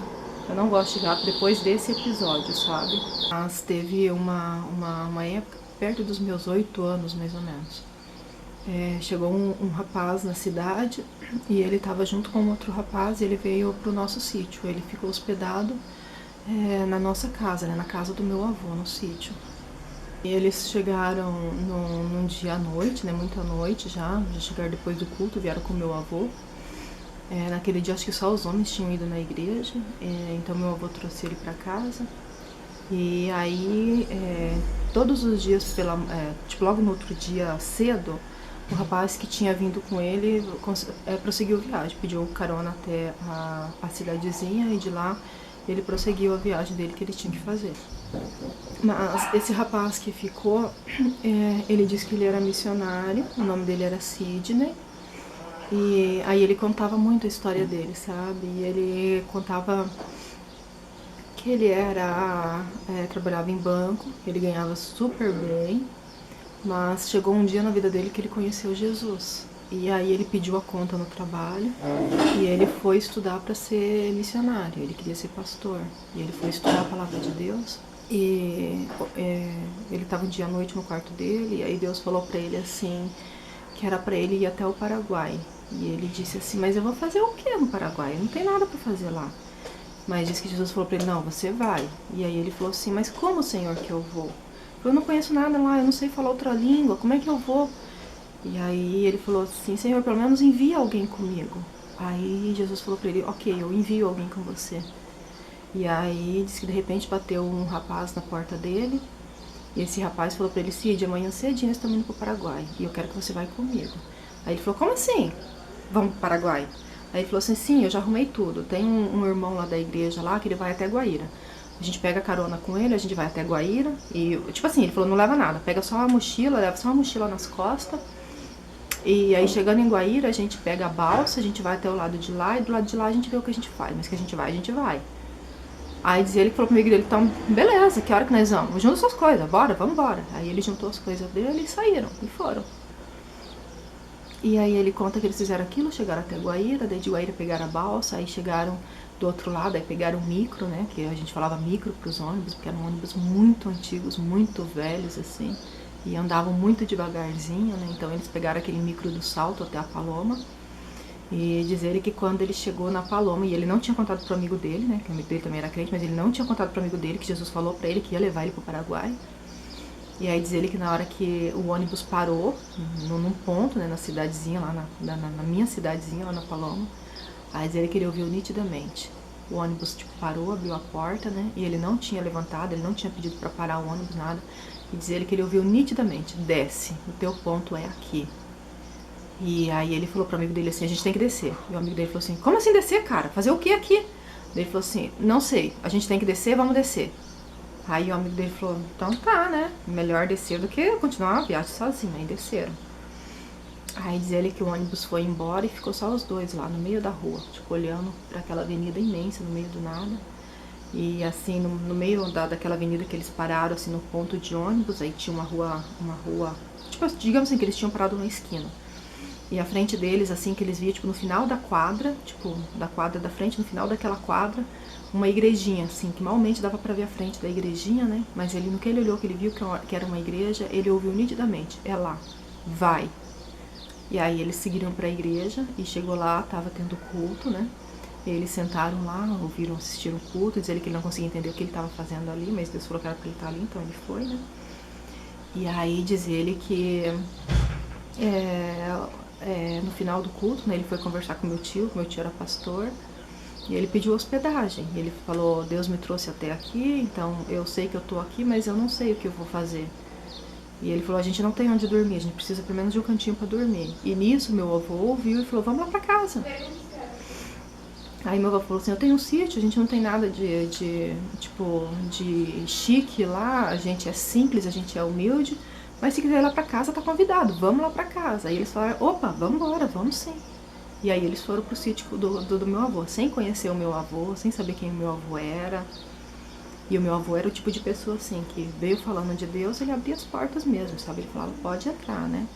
eu não gosto de gato depois desse episódio, sabe? Mas teve uma época, perto dos meus 8 anos, mais ou menos. Chegou um rapaz na cidade e ele estava junto com outro rapaz e ele veio pro nosso sítio. Ele ficou hospedado na nossa casa, né, na casa do meu avô, no sítio. E eles chegaram num dia à noite, né, muito à noite já chegaram depois do culto, vieram com meu avô. Naquele dia acho que só os homens tinham ido na igreja, então meu avô trouxe ele para casa. E aí, todos os dias, tipo, logo no outro dia cedo, o rapaz que tinha vindo com ele prosseguiu a viagem, pediu carona até a cidadezinha e de lá ele prosseguiu a viagem dele que ele tinha que fazer. Mas esse rapaz que ficou, ele disse que ele era missionário, o nome dele era Sidney. E aí ele contava muito a história dele, sabe? E ele contava que ele trabalhava em banco, ele ganhava super bem, mas chegou um dia na vida dele que ele conheceu Jesus. E aí ele pediu a conta no trabalho e ele foi estudar para ser missionário, ele queria ser pastor. E ele foi estudar a palavra de Deus e ele estava um dia à noite no quarto dele e aí Deus falou para ele assim, que era para ele ir até o Paraguai. E ele disse assim, mas eu vou fazer o que no Paraguai? Não tem nada para fazer lá. Mas diz que Jesus falou pra ele, não, você vai. E aí ele falou assim, mas como, Senhor, que eu vou? Eu não conheço nada lá, eu não sei falar outra língua, como é que eu vou? E aí ele falou assim, Senhor, pelo menos envia alguém comigo. Aí Jesus falou pra ele, ok, eu envio alguém com você. E aí disse que de repente bateu um rapaz na porta dele. E esse rapaz falou pra ele, Cid, amanhã cedinho nós estamos indo pro Paraguai. E eu quero que você vá comigo. Aí ele falou, como assim? Vamos pro Paraguai? Aí ele falou assim, sim, eu já arrumei tudo. Tem um irmão lá da igreja lá que ele vai até Guaíra. A gente pega carona com ele, a gente vai até Guaíra. E, tipo assim, ele falou, não leva nada. Pega só uma mochila, leva só uma mochila nas costas. E aí chegando em Guaíra, a gente pega a balsa, a gente vai até o lado de lá. E do lado de lá a gente vê o que a gente faz. Mas que a gente vai, a gente vai. Aí diz ele que falou pro amigo dele, então, beleza, que hora que nós vamos? Junta suas coisas, bora, vamos embora. Aí ele juntou as coisas dele e saíram, e foram. E aí ele conta que eles fizeram aquilo, chegaram até Guaíra, daí de Guaíra pegaram a balsa, aí chegaram do outro lado, aí pegaram o micro, né, que a gente falava micro pros ônibus, porque eram ônibus muito antigos, muito velhos, assim, e andavam muito devagarzinho, né, então eles pegaram aquele micro do Salto até a Paloma. E diz ele que quando ele chegou na Paloma, e ele não tinha contado pro amigo dele, né, que o amigo dele também era crente, mas ele não tinha contado pro amigo dele que Jesus falou pra ele que ia levar ele pro Paraguai. E aí diz ele que na hora que o ônibus parou, num ponto, né, na cidadezinha, lá na minha cidadezinha, lá na Paloma, aí diz ele que ele ouviu nitidamente. O ônibus, tipo, parou, abriu a porta, né, e ele não tinha levantado, ele não tinha pedido pra parar o ônibus, nada. E diz ele que ele ouviu nitidamente, desce, o teu ponto é aqui. E aí ele falou pro amigo dele assim, a gente tem que descer. E o amigo dele falou assim, como assim descer, cara? Fazer o que aqui? Ele falou assim, não sei, a gente tem que descer, vamos descer. Aí o amigo dele falou, então tá, né? Melhor descer do que continuar a viagem sozinho. Aí desceram. Aí diz ele que o ônibus foi embora e ficou só os dois lá no meio da rua, tipo, olhando para aquela avenida imensa, no meio do nada. E assim, no meio daquela avenida que eles pararam, assim, no ponto de ônibus, aí tinha uma rua, tipo, digamos assim, que eles tinham parado numa esquina. E à frente deles, assim, que eles viam, tipo, no final da quadra, tipo, da quadra da frente, no final daquela quadra, uma igrejinha, assim, que malmente dava pra ver a frente da igrejinha, né? Mas ele, no que ele olhou, que ele viu que era uma igreja, ele ouviu nitidamente, é lá, vai. E aí eles seguiram pra igreja e chegou lá, tava tendo culto, né? E eles sentaram lá, ouviram, assistiram o culto, diz ele que ele não conseguia entender o que ele tava fazendo ali, mas Deus falou que era pra ele estar ali, então ele foi, né? E aí diz ele que no final do culto, né, ele foi conversar com meu tio era pastor, e ele pediu hospedagem. E ele falou, Deus me trouxe até aqui, então eu sei que eu tô aqui, mas eu não sei o que eu vou fazer. E ele falou, a gente não tem onde dormir, a gente precisa pelo menos de um cantinho pra dormir. E nisso meu avô ouviu e falou, vamos lá pra casa. Aí meu avô falou assim, eu tenho um sítio, a gente não tem nada de chique lá, a gente é simples, a gente é humilde, mas se quiser ir lá pra casa, tá convidado, vamos lá pra casa. Aí eles falaram, opa, vamos embora, vamos sim. E aí eles foram pro sítio do meu avô, sem conhecer o meu avô, sem saber quem o meu avô era. E o meu avô era o tipo de pessoa assim, que veio falando de Deus, ele abria as portas mesmo, sabe? Ele falava, pode entrar, né?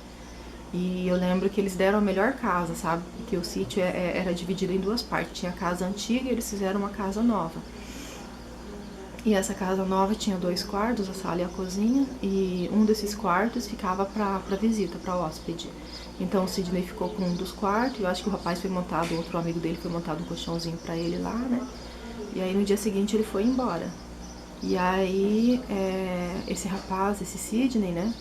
E eu lembro que eles deram a melhor casa, sabe? Que o sítio era dividido em duas partes. Tinha a casa antiga e eles fizeram uma casa nova. E essa casa nova tinha 2 quartos, a sala e a cozinha. E um desses quartos ficava pra visita, pra hóspede. Então o Sidney ficou com um dos quartos. Eu acho que o rapaz foi montado, outro amigo dele foi montado um colchãozinho pra ele lá, né? E aí no dia seguinte ele foi embora. E aí esse rapaz, esse Sidney, né?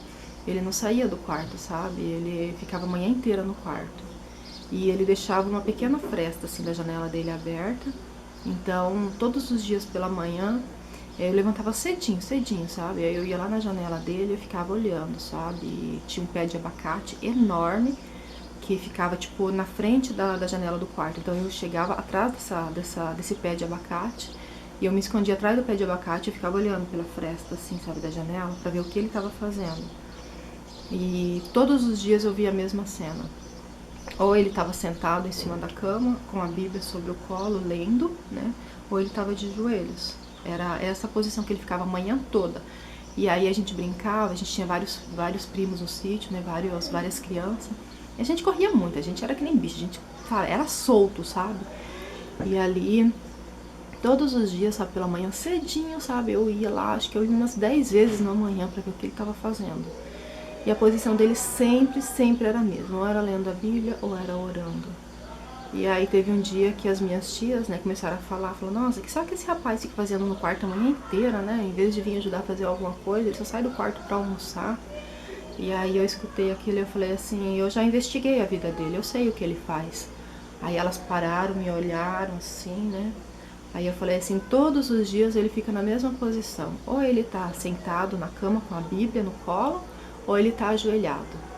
Ele não saía do quarto, sabe? Ele ficava a manhã inteira no quarto. E ele deixava uma pequena fresta, assim, da janela dele aberta. Então, todos os dias pela manhã, eu levantava cedinho, sabe? Aí eu ia lá na janela dele e ficava olhando, sabe? E tinha um pé de abacate enorme que ficava, tipo, na frente da janela do quarto. Então, eu chegava atrás desse pé de abacate e eu me escondia atrás do pé de abacate e ficava olhando pela fresta, assim, sabe, da janela, pra ver o que ele tava fazendo. E todos os dias eu via a mesma cena. Ou ele estava sentado em cima da cama, com a Bíblia sobre o colo, lendo, né? Ou ele estava de joelhos. Era essa posição que ele ficava a manhã toda. E aí a gente brincava, a gente tinha vários primos no sítio, né? Várias crianças. E a gente corria muito, a gente era que nem bicho, a gente era solto, sabe? E ali, todos os dias, sabe, pela manhã cedinho, sabe? Eu ia lá, acho que eu ia umas 10 vezes na manhã pra ver o que ele estava fazendo. E a posição dele sempre era a mesma, ou era lendo a Bíblia ou era orando. E aí teve um dia que as minhas tias, né, começaram a falar, nossa, que sabe que esse rapaz fica fazendo no quarto a manhã inteira, né? Em vez de vir ajudar a fazer alguma coisa, ele só sai do quarto pra almoçar. E aí eu escutei aquilo e eu falei assim, eu já investiguei a vida dele, eu sei o que ele faz. Aí elas pararam, me olharam assim, né? Aí eu falei assim, todos os dias ele fica na mesma posição. Ou ele tá sentado na cama com a Bíblia no colo, ou ele tá ajoelhado.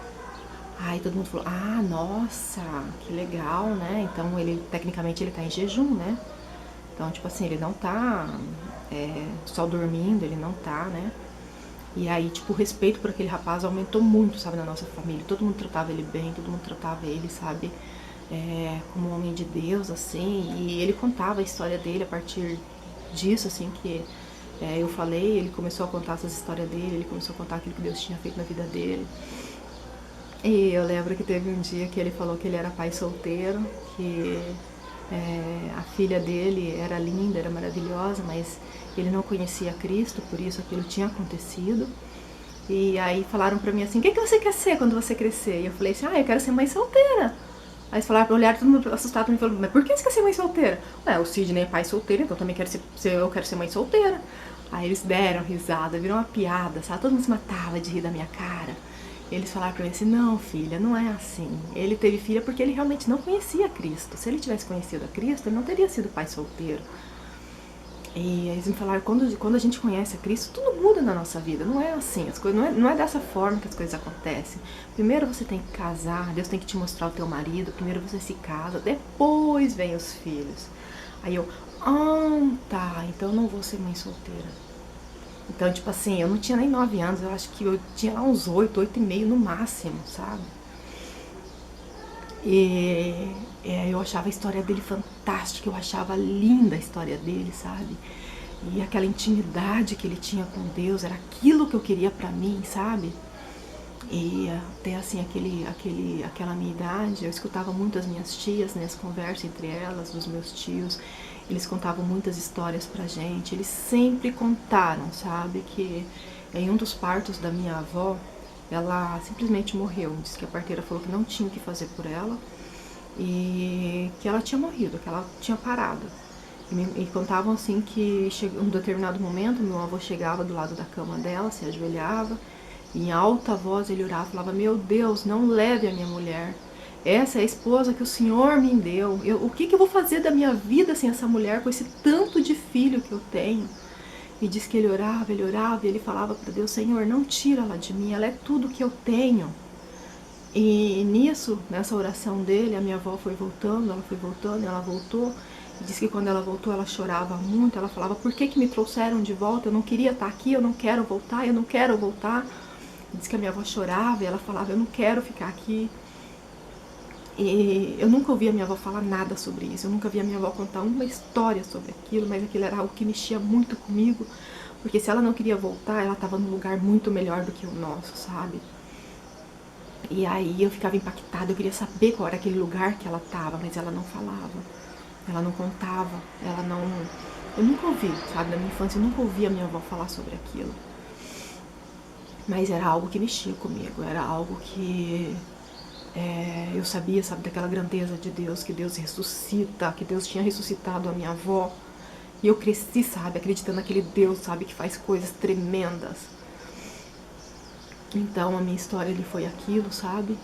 Aí todo mundo falou, ah, nossa, que legal, né? Então ele, tecnicamente, ele tá em jejum, né? Então, tipo assim, ele não tá só dormindo, ele não tá, né? E aí, tipo, o respeito por aquele rapaz aumentou muito, sabe, na nossa família. Todo mundo tratava ele bem, todo mundo tratava ele, sabe, como um homem de Deus, assim. E ele contava a história dele a partir disso, assim, que eu falei, ele começou a contar essas histórias dele, ele começou a contar aquilo que Deus tinha feito na vida dele. E eu lembro que teve um dia que ele falou que ele era pai solteiro, que a filha dele era linda, era maravilhosa, mas ele não conhecia Cristo, por isso aquilo tinha acontecido. E aí falaram pra mim assim, o que você quer ser quando você crescer? E eu falei assim, eu quero ser mãe solteira. Aí eles falaram, olharam todo mundo assustado pra mim e falaram, mas por que você quer ser mãe solteira? Ué, o Sidney é pai solteiro, então também eu quero ser mãe solteira. Aí eles deram risada, viram uma piada, sabe? Todo mundo se matava de rir da minha cara. Eles falaram pra mim assim, não filha, não é assim. Ele teve filha porque ele realmente não conhecia Cristo. Se ele tivesse conhecido a Cristo, ele não teria sido pai solteiro. E eles me falaram, quando a gente conhece a Cristo, tudo muda na nossa vida. Não é assim, as coisas, não é dessa forma que as coisas acontecem. Primeiro você tem que casar, Deus tem que te mostrar o teu marido, primeiro você se casa, depois vem os filhos. Aí eu, tá, então eu não vou ser mãe solteira. Então, tipo assim, eu não tinha nem 9 anos, eu acho que eu tinha lá uns 8, 8 e meio no máximo, sabe? E eu achava a história dele fantástica, eu achava linda a história dele, sabe? E aquela intimidade que ele tinha com Deus, era aquilo que eu queria pra mim, sabe? E até assim, aquela minha idade, eu escutava muito as minhas tias, né, as conversas entre elas, dos meus tios, eles contavam muitas histórias pra gente, eles sempre contaram, sabe, que em um dos partos da minha avó, ela simplesmente morreu, disse que a parteira falou que não tinha o que fazer por ela, e que ela tinha morrido, que ela tinha parado. E contavam assim que em um determinado momento, meu avô chegava do lado da cama dela, se ajoelhava, e em alta voz ele orava e falava, meu Deus, não leve a minha mulher. Essa é a esposa que o Senhor me deu. O que eu vou fazer da minha vida sem essa mulher, com esse tanto de filho que eu tenho? E diz que ele orava e ele falava para Deus, Senhor, não tira ela de mim, ela é tudo que eu tenho. E nisso, nessa oração dele, a minha avó foi voltando, ela voltou. E disse que quando ela voltou, ela chorava muito, ela falava, por que me trouxeram de volta? Eu não queria estar aqui, eu não quero voltar, eu não quero voltar. Diz que a minha avó chorava e ela falava, eu não quero ficar aqui. E eu nunca ouvi a minha avó falar nada sobre isso, eu nunca vi a minha avó contar uma história sobre aquilo, mas aquilo era algo que mexia muito comigo, porque se ela não queria voltar, ela estava num lugar muito melhor do que o nosso, sabe? E aí eu ficava impactada, eu queria saber qual era aquele lugar que ela estava, mas ela não falava, ela não contava, ela não... Eu nunca ouvi, sabe, na minha infância eu nunca ouvi a minha avó falar sobre aquilo. Mas era algo que mexia comigo, era algo que eu sabia, sabe, daquela grandeza de Deus, que Deus ressuscita, que Deus tinha ressuscitado a minha avó. E eu cresci, sabe, acreditando naquele Deus, sabe, que faz coisas tremendas. Então a minha história ele foi aquilo, sabe?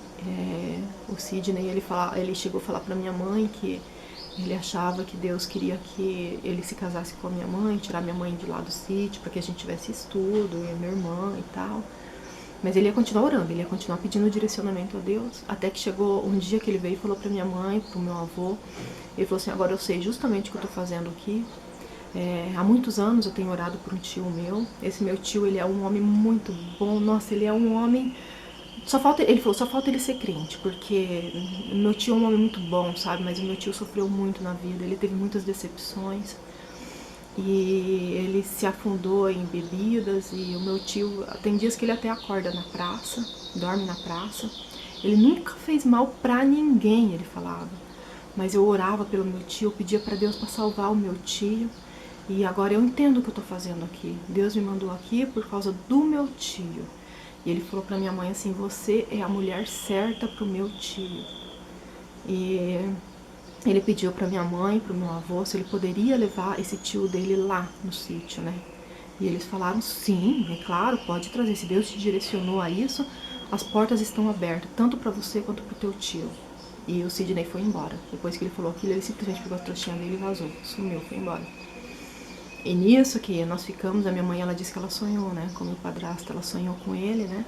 O Sidney, ele chegou a falar pra minha mãe que ele achava que Deus queria que ele se casasse com a minha mãe, tirar minha mãe de lá do sítio, para que a gente tivesse estudo, e a minha irmã e tal. Mas ele ia continuar orando, ele ia continuar pedindo direcionamento a Deus, até que chegou um dia que ele veio e falou pra minha mãe, pro meu avô, ele falou assim, agora eu sei justamente o que eu tô fazendo aqui. Há muitos anos eu tenho orado por um tio meu, esse meu tio, ele é um homem muito bom, nossa, ele é um homem... Ele falou, só falta ele ser crente, porque meu tio é um homem muito bom, sabe, mas o meu tio sofreu muito na vida, ele teve muitas decepções, e ele se afundou em bebidas, e o meu tio, tem dias que ele até acorda na praça, dorme na praça, ele nunca fez mal pra ninguém, ele falava, mas eu orava pelo meu tio, eu pedia pra Deus pra salvar o meu tio, e agora eu entendo o que eu tô fazendo aqui, Deus me mandou aqui por causa do meu tio. E ele falou pra minha mãe assim, você é a mulher certa pro meu tio. E ele pediu para minha mãe, para o meu avô, se ele poderia levar esse tio dele lá no sítio, né? E eles falaram, sim, é claro, pode trazer. Se Deus te direcionou a isso, as portas estão abertas, tanto para você quanto para o teu tio. E o Sidney foi embora. Depois que ele falou aquilo, ele simplesmente pegou a trouxinha dele e vazou. Sumiu, foi embora. E nisso que nós ficamos, a minha mãe, ela disse que ela sonhou, né? Com o meu padrasto, ela sonhou com ele, né?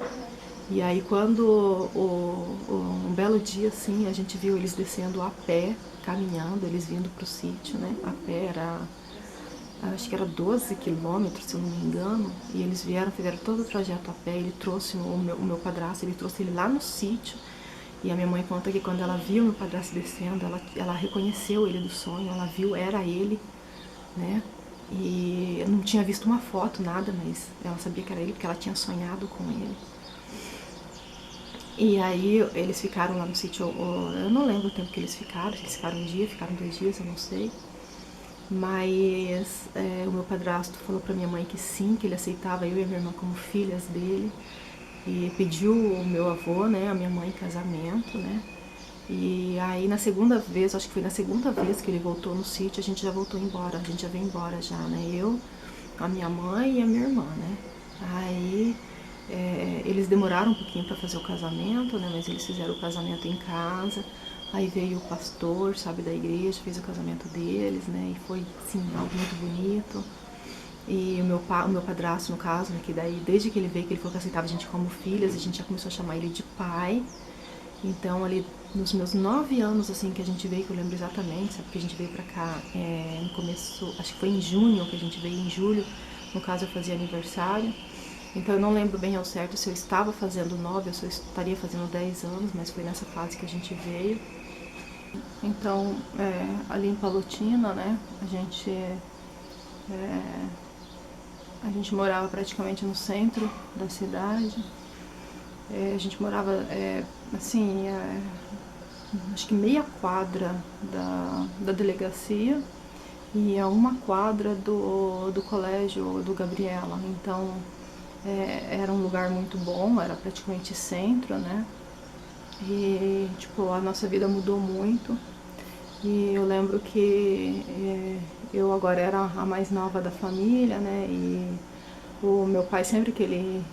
E aí quando um belo dia, assim, a gente viu eles descendo a pé, caminhando, eles vindo pro sítio, né? A pé era, acho que era 12 quilômetros, se eu não me engano. E eles vieram, fizeram todo o trajeto a pé. Ele trouxe o meu padrasto, ele trouxe ele lá no sítio. E a minha mãe conta que quando ela viu o meu padrasto descendo, ela reconheceu ele do sonho, ela viu, era ele, né? E eu não tinha visto uma foto, nada, mas ela sabia que era ele, porque ela tinha sonhado com ele. E aí eles ficaram lá no sítio, eu não lembro o tempo que eles ficaram um dia, ficaram 2 dias, eu não sei. Mas o meu padrasto falou pra minha mãe que sim, que ele aceitava eu e a minha irmã como filhas dele. E pediu o meu avô, né, a minha mãe em casamento, né. E aí na segunda vez, acho que foi na segunda vez que ele voltou no sítio, a gente já voltou embora, a gente já veio embora já, né, eu, a minha mãe e a minha irmã, né. Aí eles demoraram um pouquinho para fazer o casamento, né, mas eles fizeram o casamento em casa. Aí veio o pastor, sabe, da igreja, fez o casamento deles, né, e foi, sim, algo muito bonito. E o meu padrasto, no caso, né, que daí, desde que ele veio, que ele falou que aceitava a gente como filhas, a gente já começou a chamar ele de pai. Então, ali, nos meus 9 anos, assim, que a gente veio, que eu lembro exatamente, sabe, que a gente veio pra cá no começo, acho que foi em junho que a gente veio, em julho, no caso eu fazia aniversário. Então, eu não lembro bem ao certo se eu estava fazendo 9 ou se eu estaria fazendo 10 anos, mas foi nessa fase que a gente veio. Então, ali em Palotina, né, a gente morava praticamente no centro da cidade. A gente morava, assim, acho que meia quadra da delegacia e a uma quadra do colégio do Gabriela. Então, era um lugar muito bom, era praticamente centro, né? E, tipo, a nossa vida mudou muito. E eu lembro que eu agora era a mais nova da família, né? E o meu pai, sempre que ele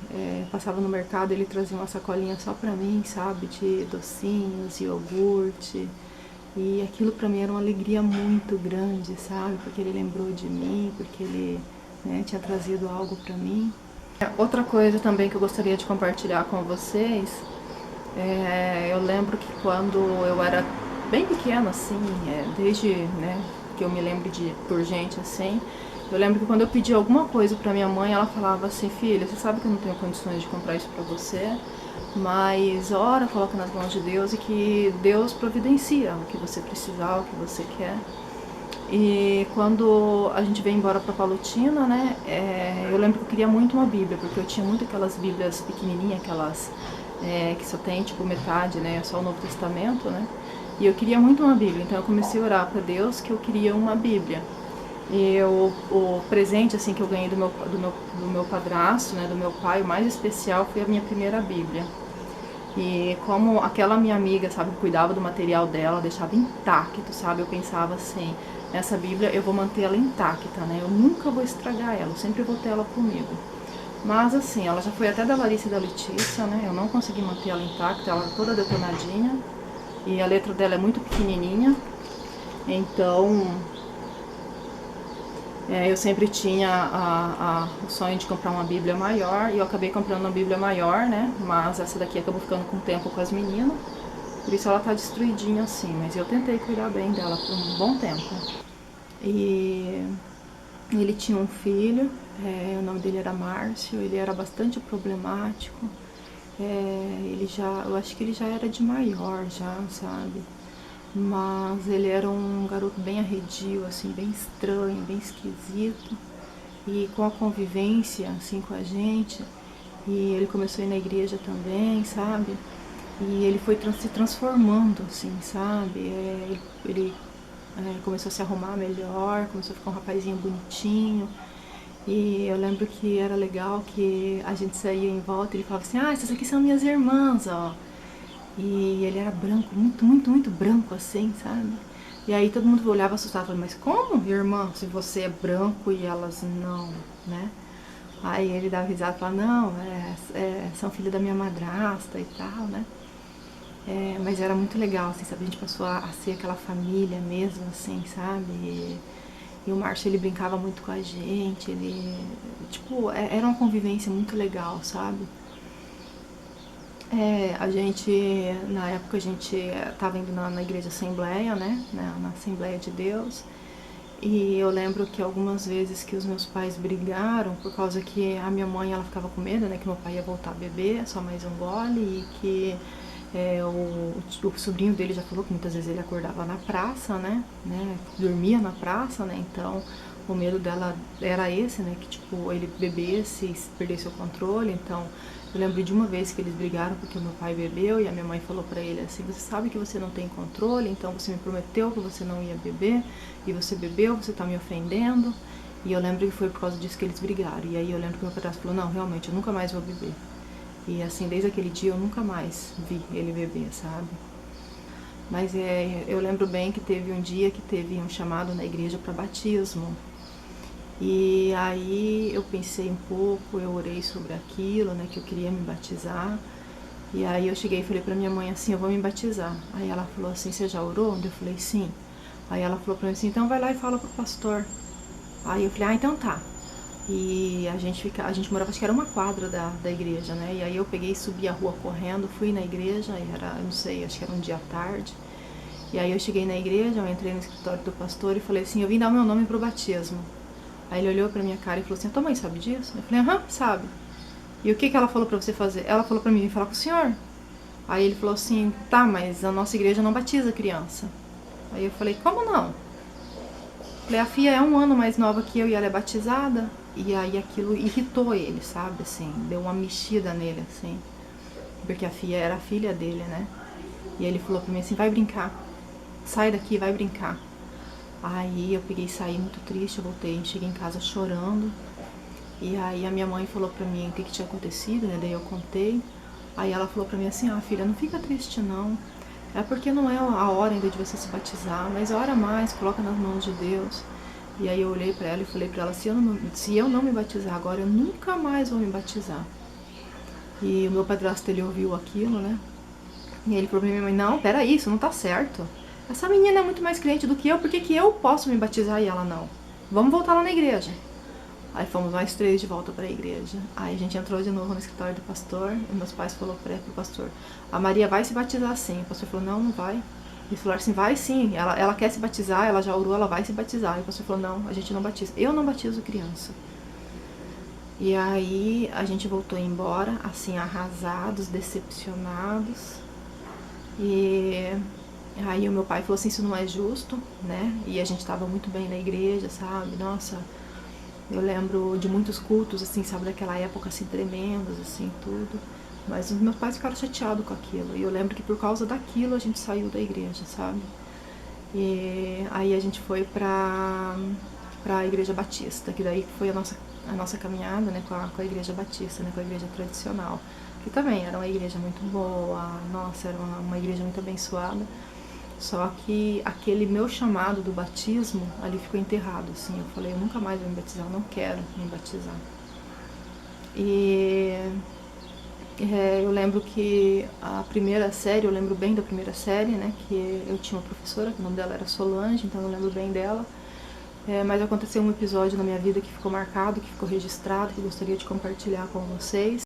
passava no mercado, ele trazia uma sacolinha só pra mim, sabe? De docinhos, iogurte. E aquilo pra mim era uma alegria muito grande, sabe? Porque ele lembrou de mim, porque ele, né, tinha trazido algo pra mim. Outra coisa também que eu gostaria de compartilhar com vocês, eu lembro que quando eu era bem pequena, assim, desde, né, que eu me lembro por gente, assim, eu lembro que quando eu pedi alguma coisa pra minha mãe, ela falava assim, filha, você sabe que eu não tenho condições de comprar isso pra você, mas ora, coloca nas mãos de Deus e que Deus providencia o que você precisar, o que você quer. E quando a gente veio embora pra Palotina, né, eu lembro que eu queria muito uma Bíblia, porque eu tinha muito aquelas Bíblias pequenininhas, aquelas que só tem tipo metade, né, só o Novo Testamento, né, e eu queria muito uma Bíblia, então eu comecei a orar pra Deus que eu queria uma Bíblia. E o presente assim que eu ganhei do meu padrasto, né, do meu pai, o mais especial foi a minha primeira Bíblia. E como aquela minha amiga, sabe, cuidava do material dela, deixava intacto, sabe, eu pensava assim, essa Bíblia eu vou manter ela intacta, né, eu nunca vou estragar ela, eu sempre vou ter ela comigo. Mas assim, ela já foi até da Larissa e da Letícia, né, eu não consegui manter ela intacta, ela toda detonadinha, e a letra dela é muito pequenininha, então eu sempre tinha o sonho de comprar uma Bíblia maior, e eu acabei comprando uma Bíblia maior, né? Mas essa daqui acabou ficando com o tempo com as meninas, por isso ela tá destruidinha assim, mas eu tentei cuidar bem dela por um bom tempo. E ele tinha um filho, o nome dele era Márcio, ele era bastante problemático, eu acho que ele já era de maior já, sabe? Mas ele era um garoto bem arredio, assim, bem estranho, bem esquisito. E com a convivência, assim, com a gente, e ele começou a ir na igreja também, sabe? E ele foi se transformando, assim, sabe? Ele começou a se arrumar melhor, começou a ficar um rapazinho bonitinho. E eu lembro que era legal que a gente saía em volta e ele falava assim, essas aqui são minhas irmãs, ó. E ele era branco, muito, muito, muito branco assim, sabe? E aí todo mundo olhava assustado, falava, mas como, irmã, se você é branco e elas não, né? Aí ele dava risada e falava, não, são filhos da minha madrasta e tal, né? Mas era muito legal, assim, sabe? A gente passou a ser aquela família mesmo, assim, sabe? E o Márcio, ele brincava muito com a gente, ele... Tipo, era uma convivência muito legal, sabe? A gente, na época, a gente tava indo na igreja Assembleia, né? Na Assembleia de Deus. E eu lembro que algumas vezes que os meus pais brigaram por causa que a minha mãe, ela ficava com medo, né? Que meu pai ia voltar a beber, só mais um gole, e que o sobrinho dele já falou que muitas vezes ele acordava na praça, né? Dormia na praça, né? Então o medo dela era esse, né? Que tipo, ele bebesse e perdesse o controle. Então eu lembro de uma vez que eles brigaram porque o meu pai bebeu e a minha mãe falou pra ele assim, você sabe que você não tem controle, então você me prometeu que você não ia beber e você bebeu, você tá me ofendendo. E eu lembro que foi por causa disso que eles brigaram. E aí eu lembro que meu padrasto falou, não, realmente, eu nunca mais vou beber. E assim, desde aquele dia eu nunca mais vi ele beber, sabe? Mas eu lembro bem que teve um dia que teve um chamado na igreja para batismo. E aí eu pensei um pouco, eu orei sobre aquilo, né, que eu queria me batizar. E aí eu cheguei e falei pra minha mãe assim, eu vou me batizar. Aí ela falou assim, você já orou? Eu falei, sim. Aí ela falou pra mim assim, então vai lá e fala pro pastor. Aí eu falei, ah, então tá. E a gente morava, acho que era uma quadra da igreja, né? E aí eu peguei, subi a rua correndo, fui na igreja, e era, eu não sei, acho que era um dia à tarde. E aí eu cheguei na igreja, eu entrei no escritório do pastor e falei assim, eu vim dar o meu nome pro batismo. Aí ele olhou pra minha cara e falou assim, a tua mãe sabe disso? Eu falei, aham, sabe. E o que ela falou pra você fazer? Ela falou pra mim vir falar com o senhor. Aí ele falou assim, tá, mas a nossa igreja não batiza criança. Aí eu falei, como não? Falei, a Fia é um ano mais nova que eu e ela é batizada. E aí aquilo irritou ele, sabe, assim, deu uma mexida nele, assim. Porque a Fia era a filha dele, né? E ele falou pra mim assim, vai brincar. Sai daqui, vai brincar. Aí eu peguei e saí muito triste, eu voltei, cheguei em casa chorando. E aí a minha mãe falou pra mim o que tinha acontecido, né? Daí eu contei. Aí ela falou pra mim assim, ah, filha, não fica triste não. É porque não é a hora ainda de você se batizar, mas ora mais, coloca nas mãos de Deus. E aí eu olhei pra ela e falei pra ela, se eu não me batizar agora, eu nunca mais vou me batizar. E o meu padrasto, ele ouviu aquilo, né? E ele falou pra minha mãe, não, peraí, isso não tá certo. Essa menina é muito mais crente do que eu, por que que eu posso me batizar e ela não? Vamos voltar lá na igreja. Aí fomos nós três de volta para a igreja. Aí a gente entrou de novo no escritório do pastor. E meus pais falaram pro pastor, a Maria vai se batizar sim. O pastor falou, não vai. Eles falaram assim, vai sim, ela quer se batizar, ela já orou, ela vai se batizar. E o pastor falou, não, a gente não batiza. Eu não batizo criança. E aí a gente voltou embora, assim, arrasados, decepcionados. E aí o meu pai falou assim, isso não é justo, né? E a gente tava muito bem na igreja, sabe? Nossa, eu lembro de muitos cultos, assim, sabe, daquela época, assim, tremendos, assim, tudo. Mas os meus pais ficaram chateados com aquilo. E eu lembro que por causa daquilo a gente saiu da igreja, sabe? E aí a gente foi pra igreja batista, que daí foi a nossa caminhada, né, com a igreja batista, né, com a igreja tradicional. Que também era uma igreja muito boa, nossa, era uma igreja muito abençoada. Só que aquele meu chamado do batismo ali ficou enterrado, assim. Eu falei, eu nunca mais vou me batizar, eu não quero me batizar. E eu lembro que a primeira série, eu lembro bem da primeira série, né? Que eu tinha uma professora, que o nome dela era Solange, então eu lembro bem dela. Mas aconteceu um episódio na minha vida que ficou marcado, que ficou registrado, que eu gostaria de compartilhar com vocês.